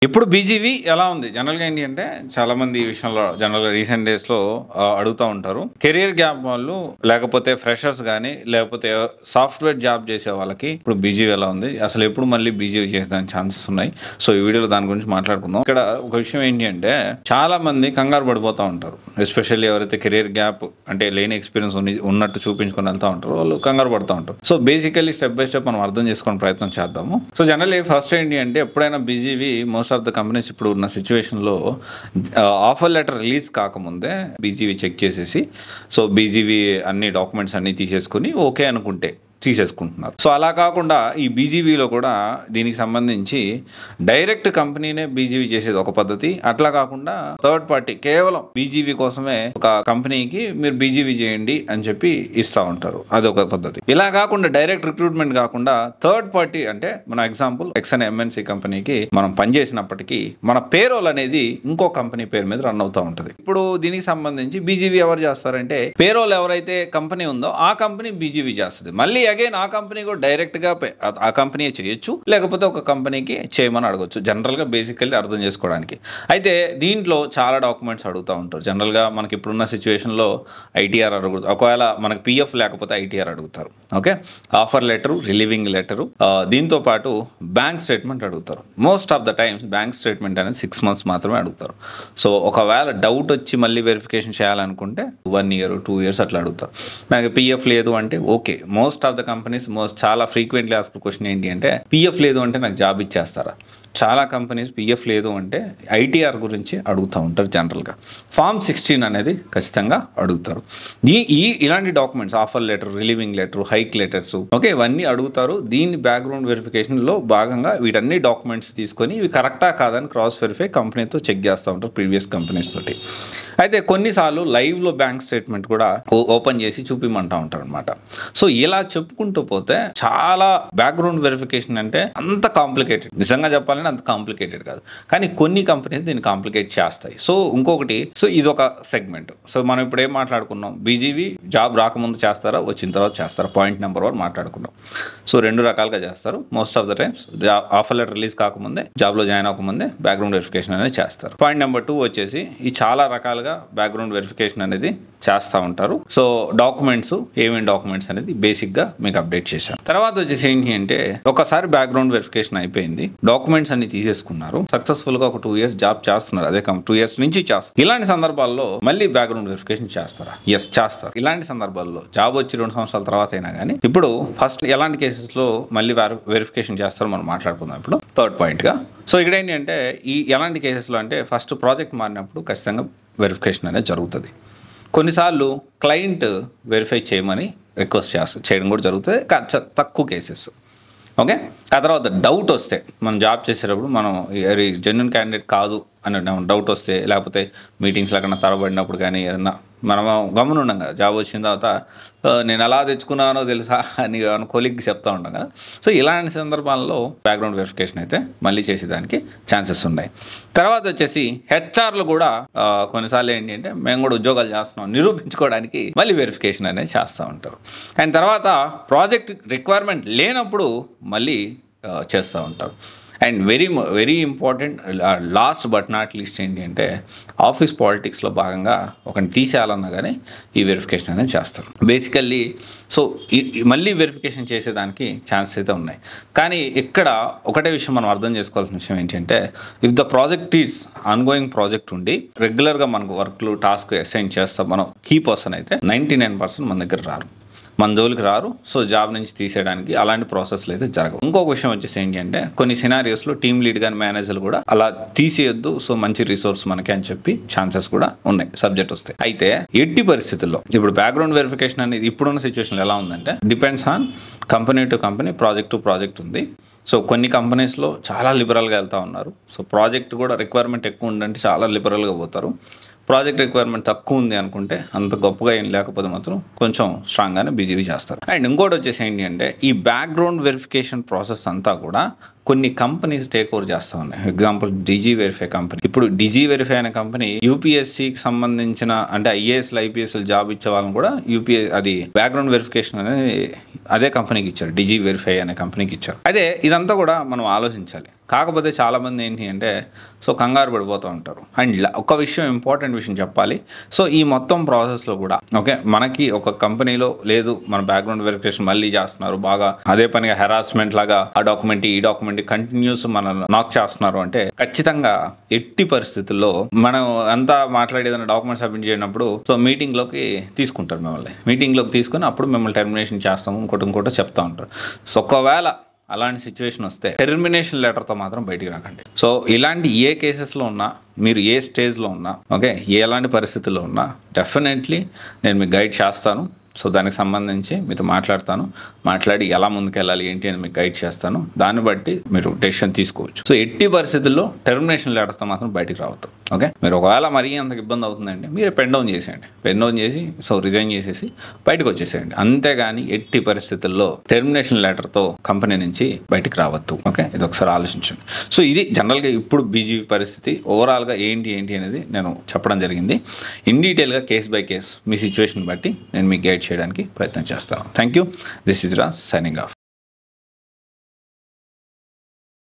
ఇప్పుడు బీజీవీ ఎలా ఉంది జనరల్గా ఏంటి అంటే చాలా మంది ఈ విషయంలో జనరల్గా రీసెంట్ డేస్లో అడుగుతూ ఉంటారు. కెరియర్ గ్యాప్ వాళ్ళు లేకపోతే ఫ్రెషర్స్ కానీ లేకపోతే సాఫ్ట్వేర్ జాబ్ చేసే వాళ్ళకి ఇప్పుడు బీజీవీ ఎలా ఉంది, అసలు ఎప్పుడు మళ్ళీ బీజీవీ చేసేదానికి ఛాన్సెస్ ఉన్నాయి. సో ఈ వీడియోలో దాని గురించి మాట్లాడుకుందాం. ఇక్కడ ఒక విషయం ఏంటి అంటే చాలా మంది కంగారు పడిపోతూ ఉంటారు. ఎస్పెషల్లీ ఎవరైతే కెరియర్ గ్యాప్ అంటే లేని ఎక్స్పీరియన్స్ ఉన్నట్టు చూపించుకొని వెళ్తూ ఉంటారు వాళ్ళు కంగారు పడుతూ ఉంటారు. So basically step by step మనం అర్థం చేసుకునే ప్రయత్నం చేద్దాము. సో జనరల్లీ ఫస్ట్ ఏంటి అంటే ఎప్పుడైనా BGV most of the companies ఇప్పుడు ఉన్న సిచ్యువేషన్లో ఆఫర్ లెటర్ రిలీజ్ కాకముందే బీజీవీ చెక్ చేసేసి సో బీజీవీ అన్ని డాక్యుమెంట్స్ అన్ని తీసేసుకుని ఓకే అనుకుంటే తీసేసుకుంటున్నారు. సో అలా కాకుండా ఈ బీజీవీలో కూడా దీనికి సంబంధించి డైరెక్ట్ కంపెనీనే బీజీవీ చేసేది ఒక పద్ధతి. అట్లా కాకుండా థర్డ్ పార్టీ కేవలం బీజీవీ కోసమే ఒక కంపెనీకి మీరు బీజీవీ చేయండి అని చెప్పి ఇస్తూ ఉంటారు, అది ఒక పద్ధతి. ఇలా కాకుండా డైరెక్ట్ రిక్రూట్మెంట్ కాకుండా థర్డ్ పార్టీ అంటే మన ఎగ్జాంపుల్ ఎక్స్ఎన్ ఎంఎన్సీ కంపెనీకి మనం పనిచేసినప్పటికీ మన పేరోల్ అనేది ఇంకో కంపెనీ పేరు మీద రన్ అవుతూ ఉంటుంది. ఇప్పుడు దీనికి సంబంధించి బీజీవీ ఎవరు చేస్తారంటే పేరోల్ ఎవరైతే కంపెనీ ఉందో ఆ కంపెనీ బీజీవీ చేస్తుంది. మళ్ళీ అగైన్ ఆ కంపెనీ కూడా డైరెక్ట్గా ఆ కంపెనీ చేయొచ్చు, లేకపోతే ఒక కంపెనీకి చేయమని అడగొచ్చు, జనరల్గా బేసికల్లీ అర్థం చేసుకోవడానికి. అయితే దీంట్లో చాలా డాక్యుమెంట్స్ అడుగుతూ ఉంటారు. జనరల్గా మనకి ఇప్పుడున్న సిచ్యువేషన్లో ఐటీఆర్ అడుగుతారు, ఒకవేళ మనకి పిఎఫ్ లేకపోతే ఐటీఆర్ అడుగుతారు. Okay, offer letter, relieving letter, దీంతో పాటు బ్యాంక్ స్టేట్మెంట్ అడుగుతారు. Most of the times bank statement అనేది 6 months మాత్రమే అడుగుతారు. సో ఒకవేళ డౌట్ వచ్చి మళ్ళీ వెరిఫికేషన్ చేయాలనుకుంటే 1 year 2 years అట్లా అడుగుతారు. నాకు పిఎఫ్ లేదు అంటే okay, most of the companies చాలా ఫ్రీక్వెంట్లీ ఆస్క్ క్వశ్చన్ ఏంటి అంటే పిఎఫ్ లేదు అంటే నాకు జాబ్ ఇచ్చేస్తారా. చాలా కంపెనీస్ పిఎఫ్ లేదు అంటే ఐటీఆర్ గురించి అడుగుతూ ఉంటారు. జనరల్గా ఫామ్ 16 అనేది ఖచ్చితంగా అడుగుతారు. ఇలాంటి documents offer letter, relieving letter, hike letters okay ఇవన్నీ అడుగుతారు. దీని బ్యాక్గ్రౌండ్ వెరిఫికేషన్లో భాగంగా వీటన్ని డాక్యుమెంట్స్ తీసుకొని ఇవి కరెక్టా కాదని క్రాస్ వెరిఫై కంపెనీతో చెక్ చేస్తూ ఉంటారు ప్రీవియస్ కంపెనీస్ తోటి. అయితే కొన్నిసార్లు లైవ్లో బ్యాంక్ స్టేట్మెంట్ కూడా ఓపెన్ చేసి చూపిమంటూ ఉంటారు అనమాట. సో ఇలా చెప్పుకుంటూ పోతే చాలా బ్యాక్గ్రౌండ్ వెరిఫికేషన్ అంటే అంత కాంప్లికేటెడ్, నిజంగా చెప్పాలంటే అంత కాంప్లికేటెడ్ కాదు, కానీ కొన్ని కంపెనీస్ దీన్ని కాంప్లికేట్ చేస్తాయి. సో ఇంకొకటి, సో ఇది ఒక సెగ్మెంట్. సో మనం ఇప్పుడు ఏం మాట్లాడుకున్నాం, బీజీవీ జాబ్ రాకముందు చేస్తారా వచ్చిన తర్వాత చేస్తారా, పాయింట్ నెంబర్ 1 మాట్లాడుకున్నాం. సో 2 రకాలుగా చేస్తారు. Most of the times offer letter release కాకముందే, జాబ్లో జాయిన్ అవ్వకముందే బ్యాక్గ్రౌండ్ వెరిఫికేషన్ అనేది చేస్తారు. పాయింట్ నెంబర్ 2 వచ్చేసి ఈ చాలా రకాలుగా బ్యాక్గ్రౌండ్ వెరిఫికేషన్ అనేది చేస్తూ ఉంటారు. సో డాక్యుమెంట్స్ ఏమేమి డాక్యుమెంట్స్ అనేది బేసిక్గా మీకు అప్డేట్ చేశాను. తర్వాత వచ్చేసి ఏంటి అంటే ఒకసారి బ్యాక్గ్రౌండ్ వెరిఫికేషన్ అయిపోయింది, డాక్యుమెంట్స్ అన్ని తీసేసుకున్నారు, సక్సెస్ఫుల్గా ఒక 2 years జాబ్ చేస్తున్నారు, అదే 2 years నుంచి చేస్తారు. ఇలాంటి సందర్భాల్లో మళ్ళీ బ్యాక్గ్రౌండ్ వెరిఫికేషన్ చేస్తారా? ఎస్, చేస్తారు. ఇలాంటి సందర్భాల్లో జాబ్ వచ్చి 2 సంవత్సరాల తర్వాత అయినా కానీ ఇప్పుడు ఫస్ట్ ఎలాంటి కేసెస్లో మళ్ళీ వెరిఫికేషన్ చేస్తారో మనం మాట్లాడుకుందాం ఇప్పుడు థర్డ్ పాయింట్గా. సో ఇక్కడ ఏంటి అంటే ఈ ఎలాంటి కేసెస్లో అంటే ఫస్ట్ ప్రాజెక్ట్ మారినప్పుడు ఖచ్చితంగా వెరిఫికేషన్ అనేది జరుగుతుంది. కొన్నిసార్లు క్లయింట్ వెరిఫై చేయమని రిక్వెస్ట్ చేయడం కూడా జరుగుతుంది, తక్కువ కేసెస్. ఓకే, ఆ తర్వాత డౌట్ వస్తే మనం జాబ్ చేసేటప్పుడు మనం జెన్యూన్ క్యాండిడేట్ కాదు అని డౌట్ వస్తే, లేకపోతే మీటింగ్స్లో ఎక్కడన్నా తరబడినప్పుడు కానీ ఏదన్నా మనం గమనుండం కదా, జాబ్ వచ్చిన తర్వాత నేను ఎలా తెచ్చుకున్నానో తెలుసా అని కొలీగ్కి చెప్తూ ఉంటాం కదా. సో ఇలాంటి సందర్భాల్లో బ్యాక్గ్రౌండ్ వెరిఫికేషన్ అయితే మళ్ళీ చేసేదానికి ఛాన్సెస్ ఉన్నాయి. తర్వాత వచ్చేసి హెచ్ఆర్లు కూడా కొన్నిసార్లు ఏంటి అంటే మేము కూడా ఉద్యోగాలు చేస్తున్నాం నిరూపించుకోవడానికి మళ్ళీ వెరిఫికేషన్ అనేది చేస్తూ ఉంటారు. అండ్ తర్వాత ప్రాజెక్ట్ రిక్వైర్మెంట్ లేనప్పుడు మళ్ళీ చేస్తూ ఉంటారు. And very important last but not least ఏంటి అంటే ఆఫీస్ పాలిటిక్స్లో భాగంగా ఒకరిని తీసేయాలన్నా కానీ ఈ వెరిఫికేషన్ అనేది చేస్తారు బేసికల్లీ. సో మళ్ళీ వెరిఫికేషన్ చేసేదానికి ఛాన్సెస్ అయితే ఉన్నాయి. కానీ ఇక్కడ ఒకటే విషయం మనం అర్థం చేసుకోవాల్సిన విషయం ఏంటంటే if the project is ongoing project ఉండి రెగ్యులర్గా మనకు వర్క్లు టాస్క్ అసైన్ చేస్తాం మనం కీ పర్సన్ అయితే 99% మన దగ్గర రారు, మన జోలికి రారు. సో జాబ్ నుంచి తీసేయడానికి అలాంటి ప్రాసెస్లు అయితే జరగవు. ఇంకొక విషయం వచ్చేసి ఏంటి అంటే కొన్ని సినారియోస్లో టీమ్ లీడ్ కానీ మేనేజర్లు కూడా అలా తీసేయొద్దు, సో మంచి రిసోర్స్ మనకి అని చెప్పి ఛాన్సెస్ కూడా ఉన్నాయి సబ్జెక్ట్ వస్తాయి. అయితే ఎట్టి పరిస్థితుల్లో ఇప్పుడు బ్యాక్గ్రౌండ్ వెరిఫికేషన్ అనేది ఇప్పుడున్న సిచ్యువేషన్లో ఎలా ఉందంటే depends on company to company, project to project ఉంది. సో కొన్ని కంపెనీస్లో చాలా లిబరల్గా వెళ్తూ ఉన్నారు. సో ప్రాజెక్ట్ కూడా రిక్వైర్మెంట్ ఎక్కువ ఉందంటే చాలా లిబరల్గా పోతారు. ప్రాజెక్ట్ రిక్వైర్మెంట్ తక్కువ ఉంది అనుకుంటే అంత గొప్పగా ఏం లేకపోతే మాత్రం కొంచెం స్ట్రాంగ్గానే బీజీవీ చేస్తారు. అండ్ ఇంకోటి వచ్చేసి ఏంటి అంటే ఈ బ్యాక్గ్రౌండ్ వెరిఫికేషన్ ప్రాసెస్ అంతా కూడా కొన్ని కంపెనీస్ టేక్ ఓవర్ చేస్తూ ఉన్నాయి. Example digi verify company. ఇప్పుడు డిజీ వెరిఫై అనే కంపెనీ యూపీఎస్సీకి సంబంధించిన అంటే ఐఏఎస్లు ఐపీఎస్లు జాబ్ ఇచ్చే వాళ్ళని కూడా అది బ్యాక్గ్రౌండ్ వెరిఫికేషన్ అనేది అదే కంపెనీకి ఇచ్చారు, డిజీ వెరిఫై అనే కంపెనీకి ఇచ్చారు. అదే ఇదంతా కూడా మనం ఆలోచించాలి. కాకపోతే చాలామంది ఏంటి అంటే సో కంగారు పడిపోతూ ఉంటారు. అండ్ ఒక విషయం, ఇంపార్టెంట్ విషయం చెప్పాలి. సో ఈ మొత్తం ప్రాసెస్లో కూడా ఓకే, మనకి ఒక కంపెనీలో లేదు మన బ్యాక్గ్రౌండ్ వెరిఫికేషన్ మళ్ళీ చేస్తున్నారు, బాగా అదే పనిగా హెరాస్మెంట్ లాగా ఆ డాక్యుమెంట్ ఈ డాక్యుమెంట్ కంటిన్యూస్ మనం నాక్ చేస్తున్నారు అంటే ఖచ్చితంగా ఎట్టి పరిస్థితుల్లో మనం అంతా మాట్లాడేదన్న డాక్యుమెంట్ సబ్మిట్ చేయనప్పుడు సో మీటింగ్లోకి తీసుకుంటారు. మీటింగ్లోకి తీసుకొని అప్పుడు మిమ్మల్ని టెర్మినేషన్ చేస్తాము ఇంకోటి చెప్తా ఉంటారు. సో ఒకవేళ అలాంటి సిచ్యువేషన్ వస్తే టెర్మినేషన్ లెటర్తో మాత్రం బయటికి రాకండి. సో ఇలాంటి ఏ కేసెస్లో ఉన్నా, మీరు ఏ స్టేజ్లో ఉన్నా, ఓకే, ఎలాంటి పరిస్థితుల్లో ఉన్నా డెఫినెట్లీ నేను మీకు గైడ్ చేస్తాను. సో దానికి సంబంధించి మీతో మాట్లాడి ఎలా ముందుకెళ్ళాలి ఏంటి అని మీకు గైడ్ చేస్తాను. దాన్ని బట్టి మీరు డెసిషన్ తీసుకోవచ్చు. సో ఎట్టి పరిస్థితుల్లో టెర్మినేషన్ లెటర్స్తో మాత్రం బయటికి రావద్దు. ఓకే, మీరు ఒకవేళ మరీ అంతకు ఇబ్బంది అవుతుందండి మీరు పెన్ డౌన్ చేసేయండి. పెన్ డౌన్ చేసి సో రిజైన్ చేసేసి బయటకు వచ్చేసేయండి. అంతేగాని ఎట్టి పరిస్థితుల్లో టెర్మినేషన్ లెటర్తో కంపెనీ నుంచి బయటికి రావద్దు. ఓకే, ఇది ఒకసారి ఆలోచించండి. సో ఇది జనరల్గా ఇప్పుడు బీజీపీ పరిస్థితి ఓవరాల్గా ఏంటి అనేది నేను చెప్పడం జరిగింది. ఇన్ డీటెయిల్గా case by case me situation బట్టి నేను మీకు గైడ్ చేయడానికి ప్రయత్నం చేస్తాను. Thank you. This is Raj signing off.